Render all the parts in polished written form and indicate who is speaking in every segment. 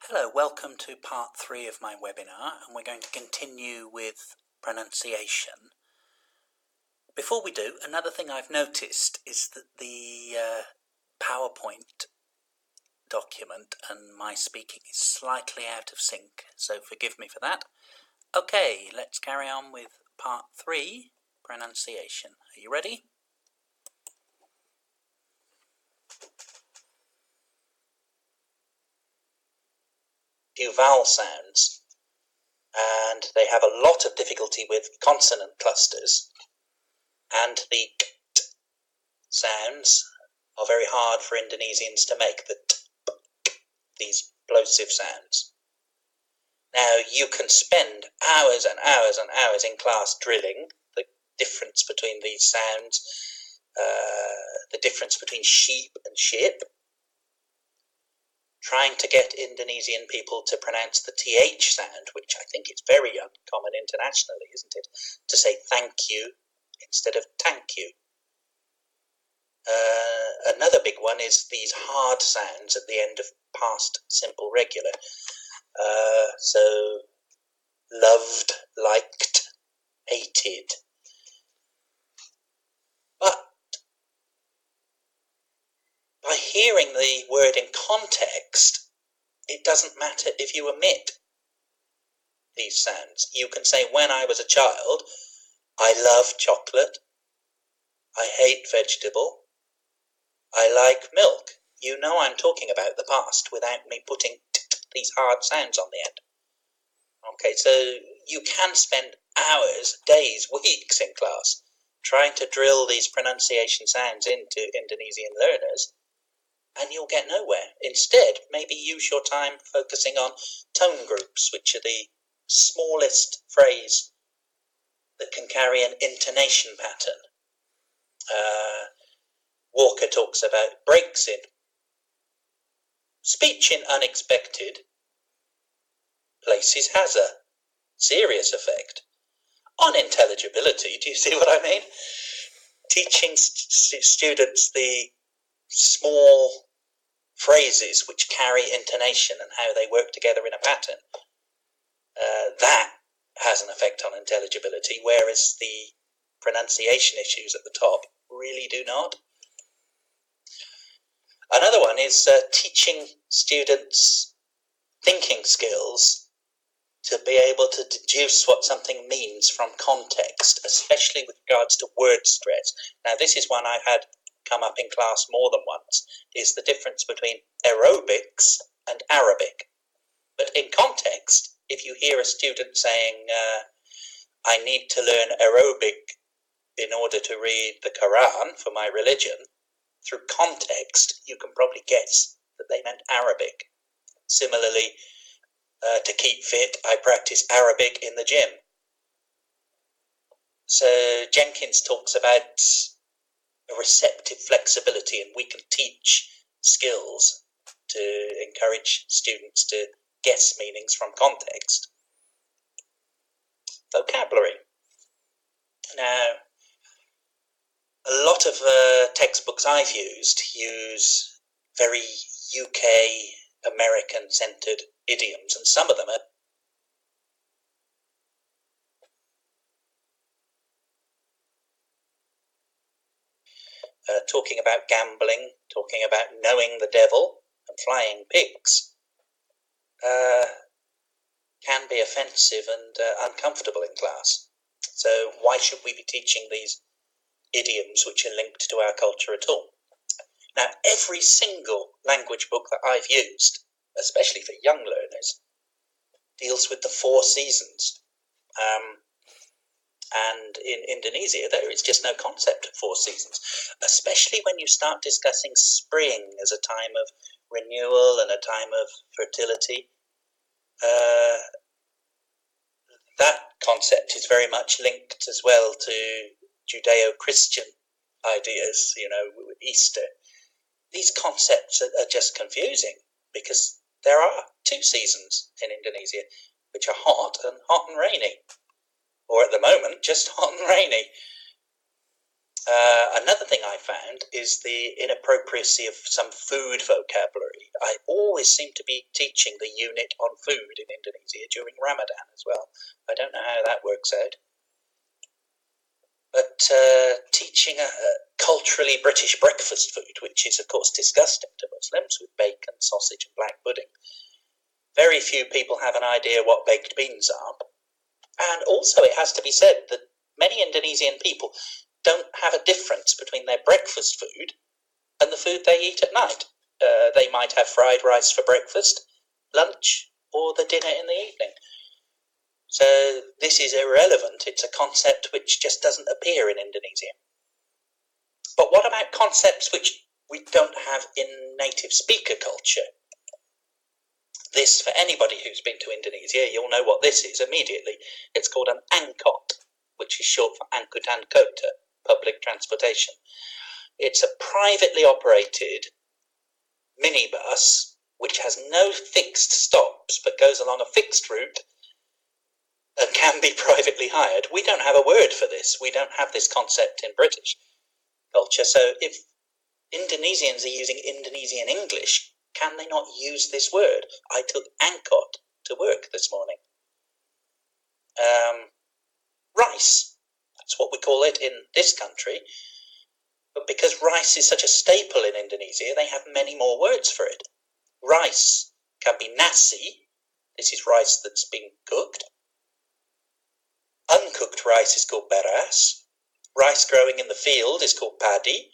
Speaker 1: Hello, welcome to part 3 of my webinar, and we're going to continue with pronunciation. Before we do, another thing I've noticed is that the PowerPoint document and my speaking is slightly out of sync, so forgive me for that. Okay, let's carry on with part 3, pronunciation. Are you ready? Few vowel sounds, and they have a lot of difficulty with consonant clusters, and the t sounds are very hard for Indonesians to make, these plosive sounds. Now, you can spend hours and hours and hours in class drilling the difference between these sounds, the difference between sheep and ship, trying to get Indonesian people to pronounce the TH sound, which I think is very uncommon internationally, isn't it? To say thank you instead of thank you. Another big one is these hard sounds at the end of past simple regular. So, loved, liked, hated. But by hearing the word in context, it doesn't matter if you omit these sounds. You can say, when I was a child, I love chocolate, I hate vegetable, I like milk. You know I'm talking about the past without me putting these hard sounds on the end. Okay, so you can spend hours, days, weeks in class trying to drill these pronunciation sounds into Indonesian learners, and you'll get nowhere. Instead, maybe use your time focusing on tone groups, which are the smallest phrase that can carry an intonation pattern. Walker talks about breaks in. Speech in unexpected places has a serious effect on intelligibility. Do you see what I mean? Teaching students the small phrases which carry intonation and how they work together in a pattern, that has an effect on intelligibility, whereas the pronunciation issues at the top really do not. Another one is teaching students thinking skills to be able to deduce what something means from context, especially with regards to word stress. Now, this is one I've had come up in class more than once, is the difference between aerobics and Arabic. But in context, if you hear a student saying, I need to learn Arabic in order to read the Quran for my religion, through context, you can probably guess that they meant Arabic. Similarly, to keep fit, I practice Arabic in the gym. So Jenkins talks about a receptive flexibility, and we can teach skills to encourage students to guess meanings from context. Vocabulary. Now, a lot of textbooks I've used use very UK, American-centred idioms, and some of them are talking about gambling, talking about knowing the devil and flying pigs, can be offensive and uncomfortable in class. So why should we be teaching these idioms which are linked to our culture at all? Now, every single language book that I've used, especially for young learners, deals with the 4 seasons. And in Indonesia, there is just no concept of 4 seasons, especially when you start discussing spring as a time of renewal and a time of fertility. That concept is very much linked as well to Judeo-Christian ideas, Easter. These concepts are just confusing because there are 2 seasons in Indonesia, which are hot and rainy. Or at the moment, just hot and rainy. Another thing I found is the inappropriacy of some food vocabulary. I always seem to be teaching the unit on food in Indonesia during Ramadan as well. I don't know how that works out. But teaching a culturally British breakfast food, which is of course disgusting to Muslims, with bacon, sausage and black pudding. Very few people have an idea what baked beans are. And also it has to be said that many Indonesian people don't have a difference between their breakfast food and the food they eat at night. They might have fried rice for breakfast, lunch, or the dinner in the evening. So this is irrelevant. It's a concept which just doesn't appear in Indonesia. But what about concepts which we don't have in native speaker culture? This, for anybody who's been to Indonesia, you'll know what this is immediately. It's called an angkot, which is short for angkutan kota, public transportation. It's a privately operated minibus which has no fixed stops but goes along a fixed route and can be privately hired. We don't have a word for this. We don't have this concept in British culture. So if Indonesians are using Indonesian English, can they not use this word? I took angkot to work this morning. Rice, that's what we call it in this country. But because rice is such a staple in Indonesia, they have many more words for it. Rice can be nasi. This is rice that's been cooked. Uncooked rice is called beras. Rice growing in the field is called padi.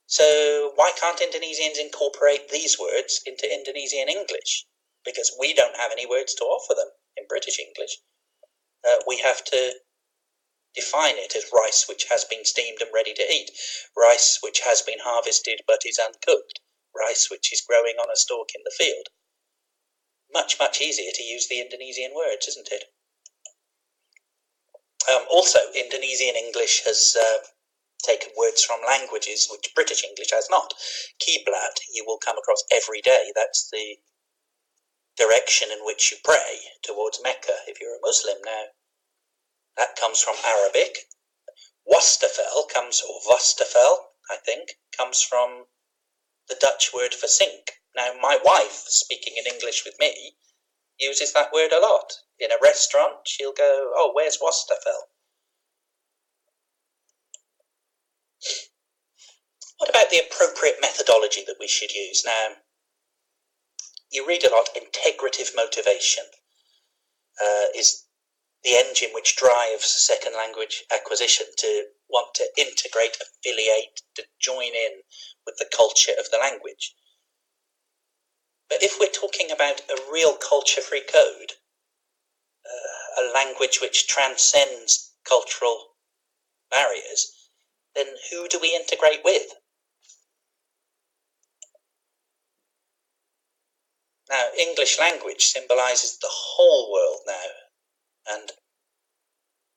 Speaker 1: So why can't Indonesians incorporate these words into Indonesian English? Because we don't have any words to offer them in British English. We have to define it as rice which has been steamed and ready to eat, rice which has been harvested but is uncooked, rice which is growing on a stalk in the field. Much, much easier to use the Indonesian words, isn't it? Also, Indonesian English has taken words from languages which British English has not. Qiblat you will come across every day. That's the direction in which you pray towards Mecca if you're a Muslim now. That comes from Arabic. Wastafel or Vostafel, I think, comes from the Dutch word for sink. Now, my wife, speaking in English with me, uses that word a lot. In a restaurant, she'll go, "Oh, where's Wastafel?" What about the appropriate methodology that we should use? Now, you read a lot, integrative motivation is the engine which drives second language acquisition, to want to integrate, affiliate, to join in with the culture of the language. But if we're talking about a real culture-free code, a language which transcends cultural barriers, then who do we integrate with? Now, English language symbolises the whole world now, and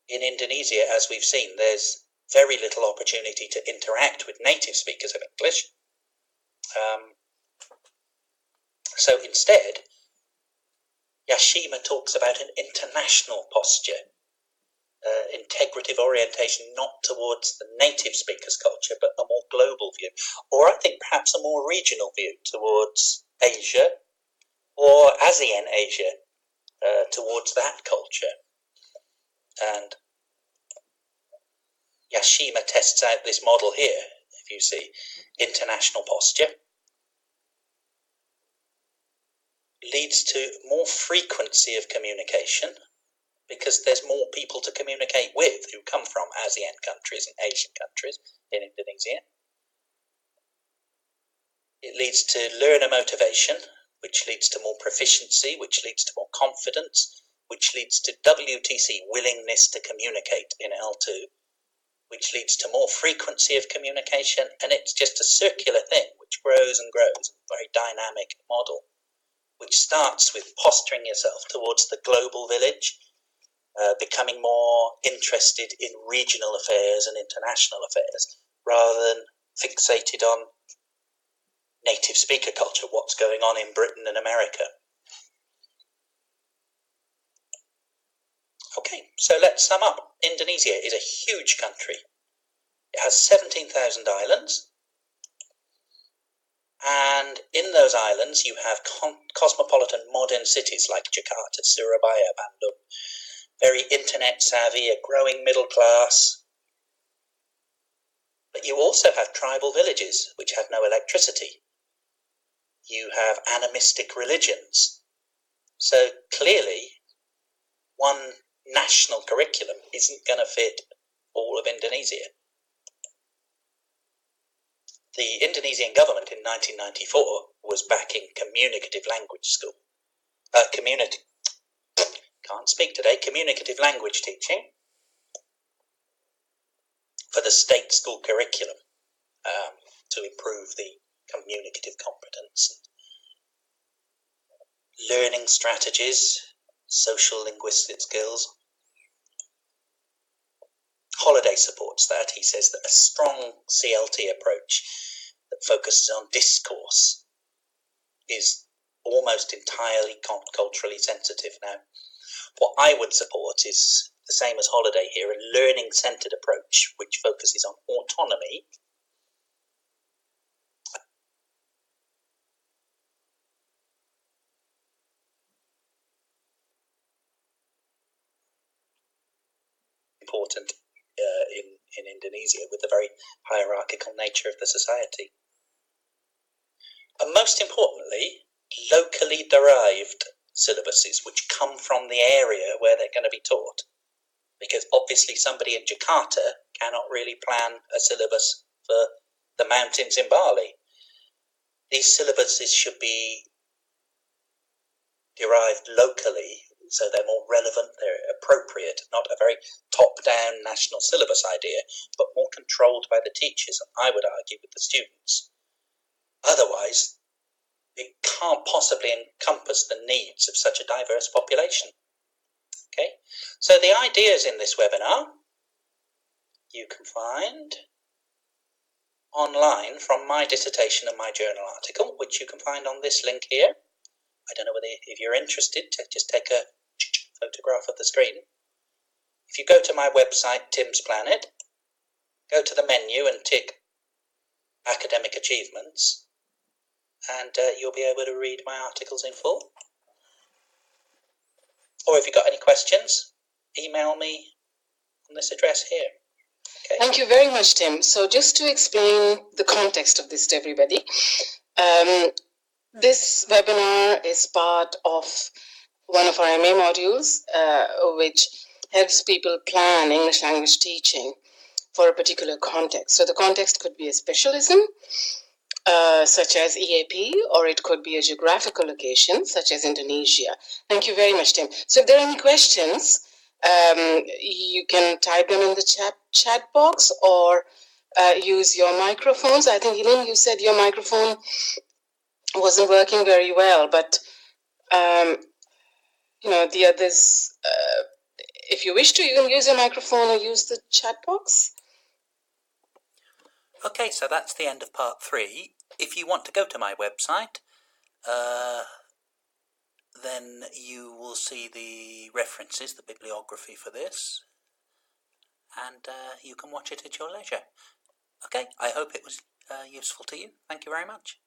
Speaker 1: in Indonesia, as we've seen, there's very little opportunity to interact with native speakers of English. So instead, Yashima talks about an international posture, integrative orientation not towards the native speaker's culture, but a more global view, or I think perhaps a more regional view towards Asia, or ASEAN Asia, towards that culture. And Yashima tests out this model here, if you see, international posture. Leads to more frequency of communication, because there's more people to communicate with who come from ASEAN countries and Asian countries in Indonesia. It leads to learner motivation, which leads to more proficiency, which leads to more confidence, which leads to WTC, willingness to communicate in L2, which leads to more frequency of communication, and it's just a circular thing which grows and grows, a very dynamic model, which starts with posturing yourself towards the global village, becoming more interested in regional affairs and international affairs, rather than fixated on native speaker culture, what's going on in Britain and America. Okay, so let's sum up. Indonesia is a huge country. It has 17,000 islands, and in those islands you have cosmopolitan modern cities like Jakarta, Surabaya, Bandung, very internet savvy, a growing middle class. But you also have tribal villages which have no electricity. You have animistic religions. So clearly, one national curriculum isn't going to fit all of Indonesia. The Indonesian government in 1994 was backing communicative language school. Communicative language teaching for the state school curriculum to improve the communicative competence, learning strategies, social linguistic skills. Holiday supports that. He says that a strong CLT approach that focuses on discourse is almost entirely culturally sensitive now. What I would support is the same as Holiday here, a learning-centred approach which focuses on autonomy important in Indonesia with the very hierarchical nature of the society. And most importantly, locally derived syllabuses which come from the area where they're going to be taught. Because obviously somebody in Jakarta cannot really plan a syllabus for the mountains in Bali. These syllabuses should be derived locally, so they're more relevant, they're appropriate, not a very top-down national syllabus idea, but more controlled by the teachers, and I would argue with the students. Otherwise, it can't possibly encompass the needs of such a diverse population. Okay, so the ideas in this webinar you can find online from my dissertation and my journal article, which you can find on this link here. I don't know whether, if you're interested, just take a photograph of the screen. If you go to my website, Tim's Planet, go to the menu and tick Academic Achievements, and you'll be able to read my articles in full. Or if you've got any questions, email me on this address here. Okay.
Speaker 2: Thank you very much, Tim. So just to explain the context of this to everybody, this webinar is part of one of our MA modules, which helps people plan English language teaching for a particular context. So the context could be a specialism, such as EAP, or it could be a geographical location, such as Indonesia. Thank you very much, Tim. So if there are any questions, you can type them in the chat box, or use your microphones. I think, Elaine, you said your microphone wasn't working very well, but the others, if you wish to, you can use your microphone or use the chat box.
Speaker 1: Okay, so that's the end of part 3. If you want to go to my website, then you will see the references, the bibliography for this, and you can watch it at your leisure. Okay, I hope it was useful to you. Thank you very much.